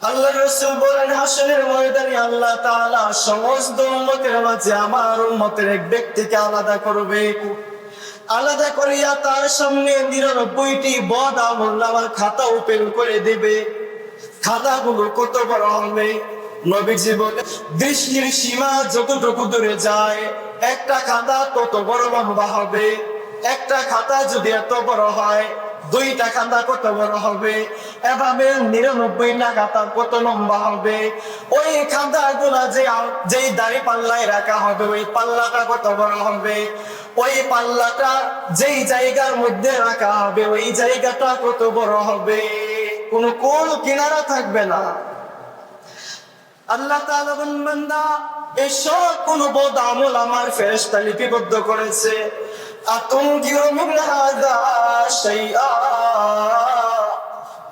আল্লাহ রাসূল বলেন, হাসরের ময়দানে আল্লাহ তাআলা সমস্ত উম্মতের মাঝে আমার উম্মতের এক ব্যক্তিকে আলাদা করবে। আলাদা করিয়া তার সামনে 99টি বদ আমলনামার খাতা ওপেন করে দেবে। খাতাগুলো কত বড় হবে? নবীজি বলেন, দৃষ্টির সীমা যতটুকু দূরে যায় একটা খাতা তত বড় লম্বা হবে। একটা খাতা যদি এত বড় হয়, 2টা খাতা কত বড় হবে? এভাবে 99টা খাতা কত লম্বা হবে? ওই খাতাগুলা যেই দাড়ি পাল্লায় রাখা হবে, ওই পাল্লাটা কত বড় হবে? ওই পাল্লাটা যেই জায়গার মধ্যে রাখা হবে, ওই জায়গাটা কত বড় হবে? কোন কোল কিনারা থাকবে না। আল্লাহ তাআলা বলেন, বান্দা এসব কোন বদ আমল আমার ফেরেশতা লিপিবদ্ধ করেছে। আতুনকিরু মিন হাযা শাইআ,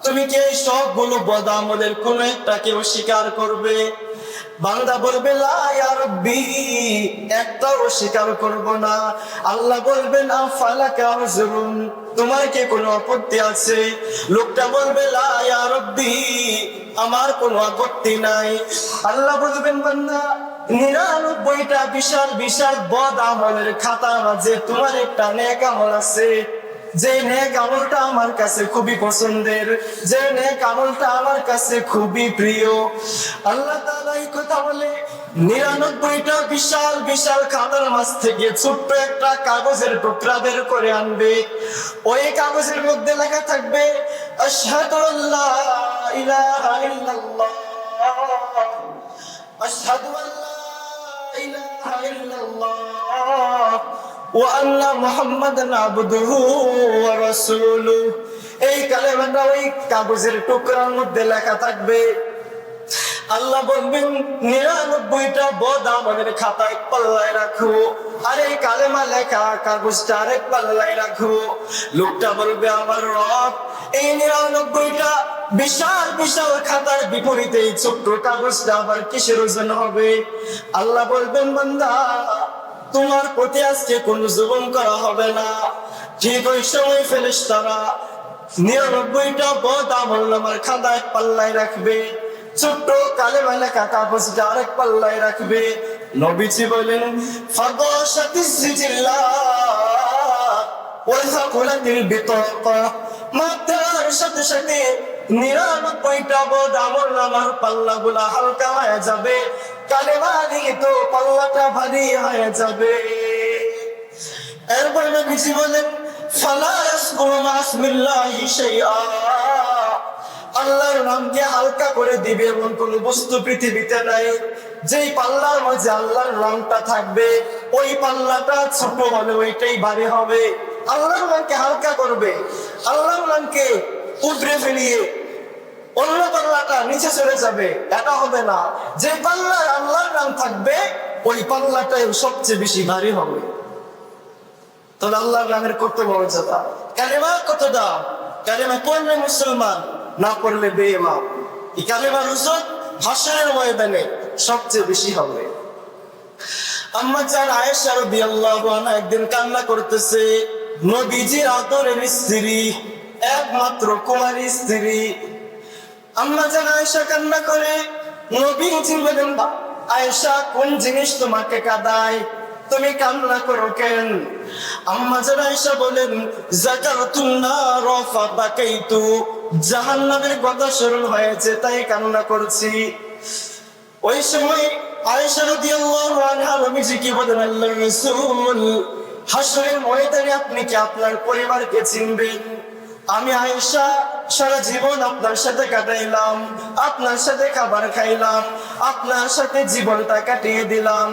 তুমি কি এই সবগুলো বদ আমলের কোন একটাকে অস্বীকার করবে? বান্দা বলবে, লা ইয়া রাব্বি, একটাও অস্বীকার করব না। আল্লাহ বলবেন, আফালাকা উযরুন, তোমার কি কোনো আপত্তি আছে? লোকটা বলবে, লা ইয়া রাব্বি, আমার কোনো আপত্তি নাই। আল্লাহ বলবেন, বান্দা 99টা বিশাল বিশাল বদ আমলের খাতার মাঝে তোমার একটা নেক আমল আছে, যে নেক আমলটা আমার কাছে খুবই পছন্দের, যে নেক আমলটা আমার কাছে খুবই প্রিয়। আল্লাহ তাআলা এই কথা বলে 99টা বিশাল বিশাল খাতার মাঝ থেকে ছোট্ট একটা কাগজের টুকরা বের করে আনবে। ওই কাগজের মধ্যে লেখা থাকবে, আশহাদু আল্লা ইলাহা ইল্লাল্লাহ, আশহাদু আল্লা ইলাহা ইল্লাল্লাহ ওয়া আন্না মুহাম্মাদান আবদুহু ওয়া রাসূলুহু। এই কালেমাটা ওই কাগজের টুকরার মধ্যে লেখা থাকবে। আল্লাহ বলবেন, 99টা বদ আমলের খাতা এক পাল্লায় রাখো, আর এই কালেমা লেখা কাগজটা আরেক পাল্লায় রাখো। লোকটা বলবে, আমার রব, এই 99টা বিশাল বিশাল খাতার বিপরীতে এই ছোট্ট কাগজটা আবার কিসের ওজন হবে? আল্লাহ বলবেন, বান্দা তোমার প্রতি আজকে কোন জুলুম করা হবে না। ঠিক ওই সময় ফেরেশতারা 99টা বদ আমলনামার খাতা এক পাল্লায় রাখবে, ছোট্ট কালেমা লেখা কাগজটা আরেক পাল্লায় রাখবে। নবীজি বলেন, ফাদাশাতিস সিজিল্লাহ ওয়া সাকুলাতিল বিতাকা, মাথার সাথে সাথে 99টা বদ আমলনামার পাল্লাগুলা হালকা হয়ে যাবে, কালেমা লিখিত পাল্লাটা ভারী হয়ে যাবে। এরপর নবীজি বলেন, ফালা ইয়াসকুরু মা ইসমিল্লাহি শাইআ, আল্লাহর নামকে হালকা করে দিবে এমন কোন বস্তু পৃথিবীতে নাই। যেই পাল্লার মাঝে আল্লাহর নামটা থাকবে, ওই পাল্লাটা ছোট হলে ওইটাই ভারী হবে। আল্লাহর নামকে হালকা করবে, আল্লাহর নামকে উপরে ফেলিয়ে অন্য পাল্লাটা নিচে চলে যাবে, এটা হবে না। যে পাল্লায় আল্লাহর নাম থাকবে, ওই পাল্লাটাই সবচেয়ে বেশি ভারী হবে। তবে আল্লাহর নামের কত মর্যাদা, কালেমা কত দাম। কালেমা পড়লে মুসলমান, না পড়লে বেঈমান। এই কালেমার ওজন হাসরের ময়দানে সবচেয়ে বেশি হবে। আম্মা জান আয়েশা রাদিয়াল্লাহু আনহা একদিন কান্না করতেছে। নবীজির আদরের স্ত্রী, একমাত্র কুমারী স্ত্রী। আম্মা জান আয়েশা কান্না করে। নবীজি বলেন, আয়েশা, কোন জিনিস তোমাকে কাঁদায়? তুমি কান্না করো কেন? আম্মা জান আয়েশা বলেন, যাকারাতুন নার ফাবাকাইতু, জাহান্নামের কথা স্মরণ হয়েছে তাই কান্না করছি। ওই সময় আয়েশা রাদিয়াল্লাহু আনহা নবীজি কি বলেন, আল্লাহর রাসূল, হাসরের ময়দানে আপনি কি আপনার পরিবারকে চিনবেন? আমি আয়েশা সারা জীবন আপনার সাথে কাটাইলাম, আপনার সাথে খাবার খাইলাম, আপনার সাথে জীবনটা কাটিয়ে দিলাম।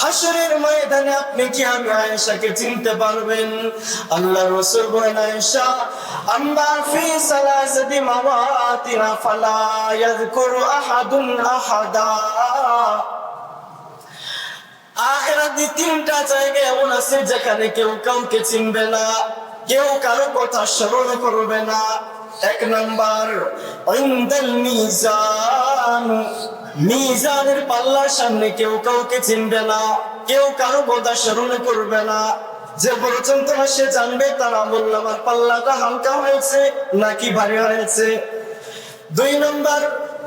হাসরের ময়দানে আপনি কি আমি আয়েশাকে চিনতে পারবেন? আল্লাহর রাসূল বলেন, আয়েশা, আম্মা ফি সালাসাতি মাওয়াতিনা ফালা ইয়াযকুরু আহাদুন আহাদা। আখিরাতে 3টা জায়গা এমন আছে যেখানে কেউ কাউকে চিনবে না, কেউ কারো কথা স্মরণ করবে না। 1 নাম্বার, ইনদাল মিজান, মিজানের পাল্লার সামনে কেউ কাউকে চিনবে না, কেউ কারো কথা স্মরণ করবে না। যে পর্যন্ত সে জানবে তার আমলনামার পাল্লাটা হালকা হয়েছে নাকি ভারী হয়েছে। 2 নাম্বার,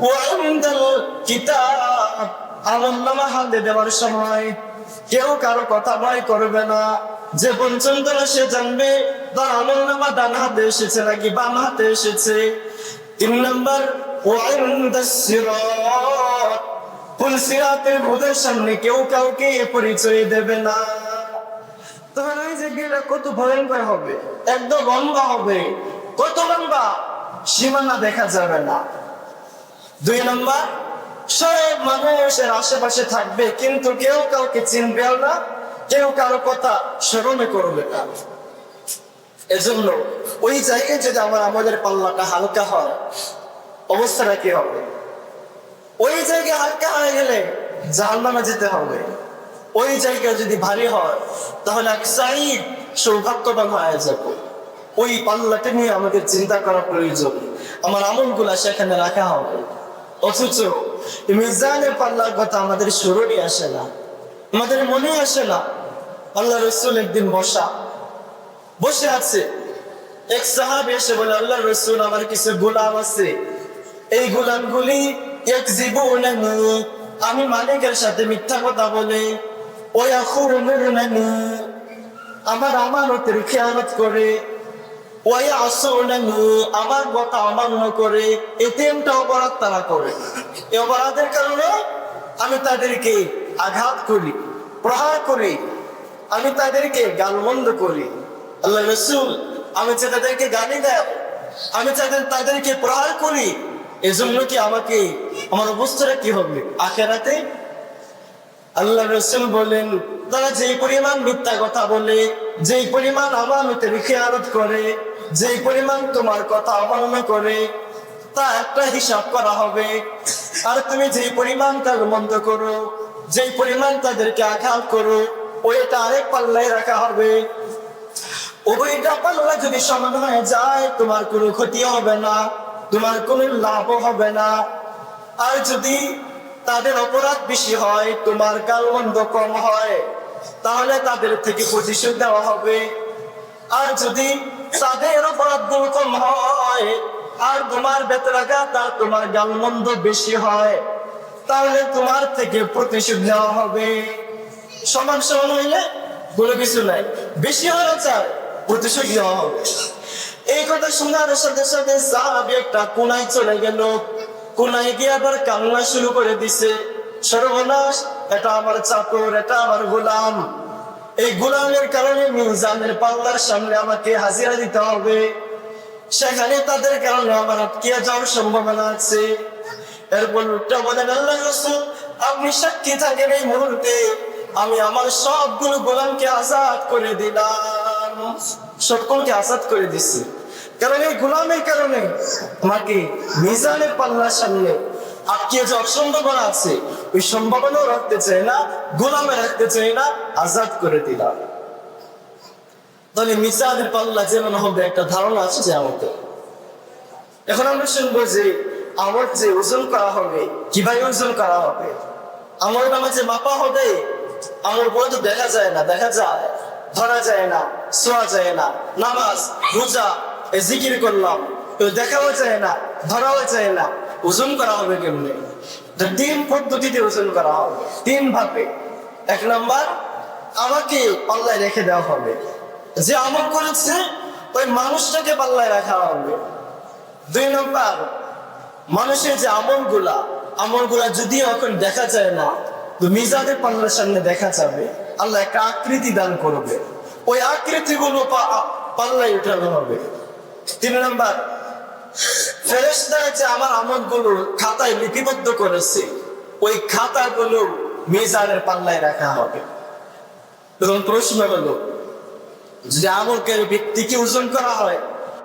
ওয়া ইনদাল কিতাব, আমলনামা হাতে দেওয়ার সময় কেউ কারো কথা ভয় করবে না, যে পর্যন্ত না সে জানবে তার আমলনামা ডান হাতে এসেছে নাকি বাম হাতে এসেছে। 3 নম্বর ওয়া ইনদাস সিরাত, পুল সিরাতের বুদের সামনে কেউ কাউকে পরিচয় দেবে না। তখন ওই জায়গাটা কত ভয়ঙ্কর হবে, একদম লম্বা হবে, কত লম্বা, সীমানা দেখা যাবে না। 2 নম্বর সব মানুষের আশেপাশে থাকবে কিন্তু কেউ কাউকে চিনবেও না, কেউ কারো কথা স্মরণে করবে না। এজন্য ওই জায়গায় যদি আমাদের পাল্লাটা হালকা হয় অবস্থাটা কি হবে? ওই জায়গায় হালকা হয়ে গেলে জাহান্নামে যেতে হবে। ওই জায়গায় যদি ভারী হয় তাহলে এক সাইড সৌভাগ্যবান হয়ে যাবে। ওই পাল্লাটা নিয়ে আমাদের চিন্তা করা প্রয়োজন, আমার আমলগুলা সেখানে রাখা হবে। অথচ মিজানের পাল্লার কথা আমাদের স্মরণে আসে না, আমাদের মনে আসে না। আল্লাহ রসুল একদিন বসে আছে, এক সাহাবী এসে বলে, আল্লাহ রসুল আমার কিছু গোলাম আছে, এই গোলামগুলি ইয়াকযিবুনানি, আমি মালিকের সাথে মিথ্যা কথা বলে, ওয়া ইয়াখুরুনানি, আমার আমানতের খেয়ানত করে, ওয়া ইয়াসুনানি, আমার কথা অমান্য করে, এই 3টা অপরাধ তারা করে। এই অপরাধের কারণে আমি তাদেরকে আঘাত করি, প্রহার করি, আমি তাদেরকে গালমন্দ করি। আল্লাহ রসুল, আমি যে তাদেরকে গালি দেয়, আমি তাদেরকে প্রহার করি, এজন্য কি আমাকে আমার অবস্থাটা কি হবে আখিরাতে? আল্লাহ রসুল বলেন, তারা যেই পরিমাণ মিথ্যা কথা বলে, যেই পরিমাণ আমানতের খেয়ানত করে, যেই পরিমাণ তোমার কথা অমান্য করে, তা একটা হিসাব করা হবে। আর তুমি যেই পরিমাণ তার মন্দ করো, যেই পরিমাণ তাদেরকে আঘাত করো, ওইটা আরেক পাল্লায় রাখা হবে। ওইটা পাল্লা যদি সমান হয়ে যায় তোমার কোনো ক্ষতি হবে না, তোমার কোনো লাভ হবে না। আর যদি তাদের অপরাধ বেশি হয়, তোমার গালমন্দ কম হয়, তাহলে তাদের থেকে প্রতিশোধ দেওয়া হবে। আর যদি তাদের অপরাধগুলো কম হয় আর তোমার বেতরাঘাত আর তোমার গালমন্দ বেশি হয়, তাহলে তোমার থেকে প্রতিশোধ নেওয়া হবে। সমান সমান হইলে কোনো কিছু নাই, বেশি হয়ে যায় প্রতিশোধ নেওয়া হবে। এই কথা শোনার সাথে সাথে সাহাবী একটা কোনায় চলে গেল। কোনায় গিয়ে আবার কান্না শুরু করে দিছে, সর্বনাশ, এটা আমার চাকর, এটা আমার গোলাম, এই গোলামের কারণে মিজানের পাল্লার সামনে আমাকে হাজিরা দিতে হবে, সেখানে তাদের কারণে আমার আটকে যাওয়ার সম্ভাবনা আছে। এরপর লোকটা বলেন, আল্লাহ রাসূল, আপনি সাক্ষী থাকেন, এই মুহূর্তে আমি আমার সবগুলো গোলামকে আজাদ করে দিলাম, সকলকে আজাদ করে দিচ্ছি। কারণ এই গোলামের কারণে আমাকে মিজানের পাল্লার সামনে আটকে যাওয়ার সম্ভাবনা আছে, ওই সম্ভাবনাও রাখতে চাই না, গোলামে রাখতে চাই না, আজাদ করে দিলাম। তাহলে মিজানের পাল্লা যেমন হবে একটা ধারণা আসছে আমাদের। এখন আমরা শুনবো যে আমার যে ওজন করা হবে, কিভাবে ওজন করা হবে, আমার নামে যে মাপা হবে, আমার বলে তো দেখা যায় না, দেখা যায় ধরা যায় না, ছোঁয়া যায় না। নামাজ রোজা জিকির করলাম, তো দেখাও যায় না, ধরাও যায় না, ওজন করা হবে কেমনে? 3 পদ্ধতিতে ওজন করা হবে, 3 ভাবে। 1 নম্বর, আমাকে পাল্লায় রেখে দেওয়া হবে, যে আমল করেছে ওই মানুষটাকে পাল্লায় রাখা হবে। 2 নম্বর, মানুষের যে আমলগুলা যদিও এখন দেখা যায় না, তো মিজানের পাল্লার সামনে দেখা যাবে। আল্লাহ একটা আকৃতি দান করবে, ওই আকৃতিগুলো পাল্লায় উঠানো হবে। 3 নম্বর, ফেরেশতারা যে আমার আমলগুলো খাতায় লিপিবদ্ধ করেছে, ওই খাতাগুলো মিজানের পাল্লায় রাখা হবে। তখন প্রশ্ন হলো, যদি আমলকারী ব্যক্তিকে ওজন করা হয়